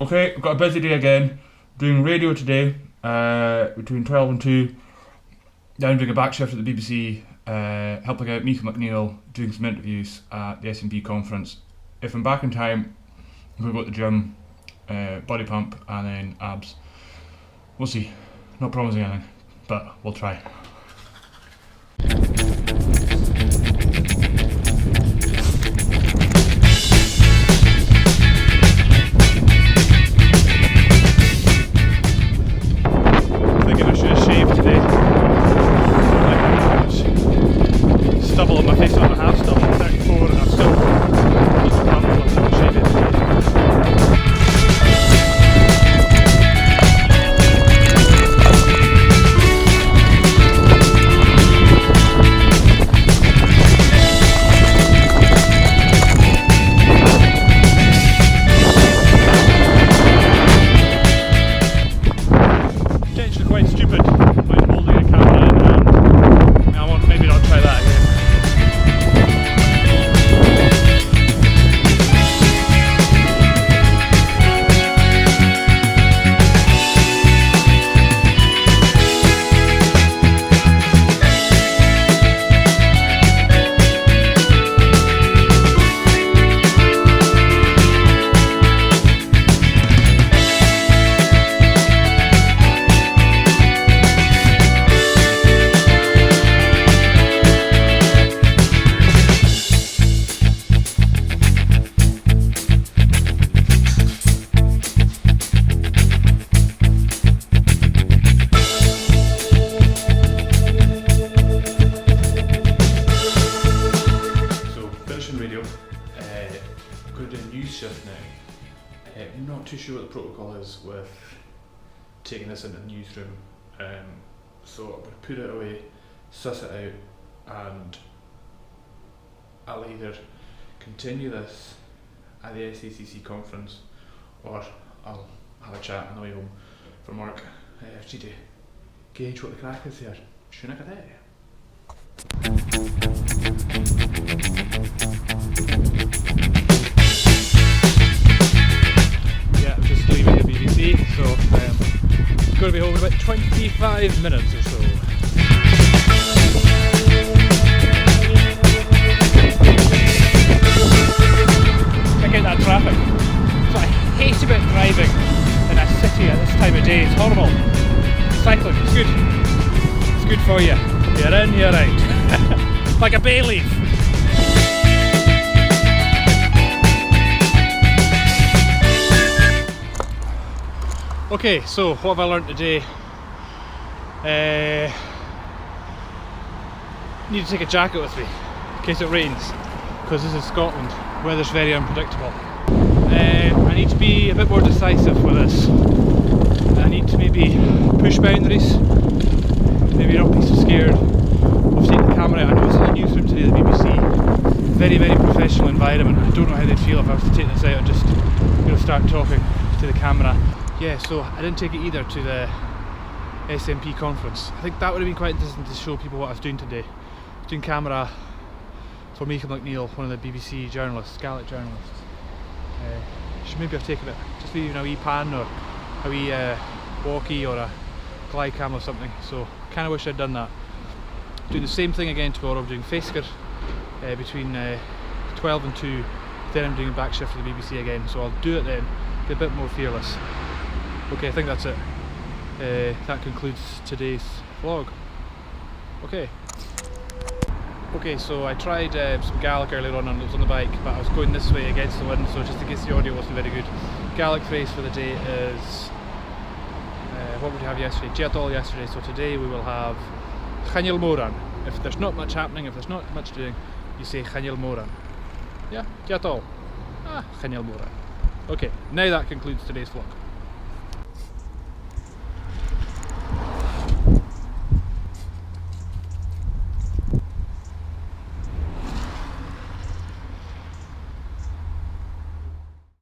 Okay, we've got a busy day again. Doing radio today, between 12 and 2. Then doing a back shift at the BBC, helping out Macaulay McNeil, doing some interviews at the SNP conference. If I'm back in time, I'm going to go to the gym, body pump, and then abs. We'll see. Not promising anything, but we'll try. Stubble on my face on a half stubble, 34, and I'm still comfortable to shave it today. Potentially quite stupid when holding a camera in hand. I want maybe not try that again. Radio. Going to do a news shift now. I'm not too sure what the protocol is with taking this into the newsroom, so I'm going to put it away, suss it out, and I'll either continue this at the SACC conference or I'll have a chat on the way home from work. Just need to gauge what the crack is here. Shunakadeh. Yeah, I'm just leaving the BBC, so I'm going to be home in about 25 minutes or so. Check out that traffic. That's what I hate about driving in a city at this time of day. It's horrible. Cycling, it's good. It's good for you. You're in, you're out. Like a bay leaf. Okay, so what have I learnt today? Need to take a jacket with me in case it rains, because this is Scotland. Weather's very unpredictable. I need to be a bit more decisive with this. I need to maybe push boundaries, maybe not be so scared of taking the camera out. I know it's in the newsroom today, the BBC. Very, very professional environment. I don't know how they'd feel if I was to take this out and just start talking to the camera. Yeah, so I didn't take it either to the SNP conference. I think that would have been quite interesting to show people what I was doing today. I was doing camera for Macaulay McNeil, one of the BBC journalists, Gaelic journalists. Should maybe have taken it, just even a wee pan or a wee walkie or a glide cam or something. So kind of wish I'd done that. Doing the same thing again tomorrow. I'm doing Faceker between 12 and 2. Then I'm doing a back shift for the BBC again. So I'll do it then, be a bit more fearless. Okay, I think that's it. That concludes today's vlog. Okay, so I tried some Gaelic earlier on and it was on the bike, but I was going this way against the wind, so just in case the audio wasn't very good. Gaelic phrase for the day is, what would we have yesterday? Diatol yesterday, so today we will have Chanil Moran. If there's not much happening, if there's not much doing, you say Chanil Moran. Yeah, Diatol. Chanil Moran. Okay, now that concludes today's vlog.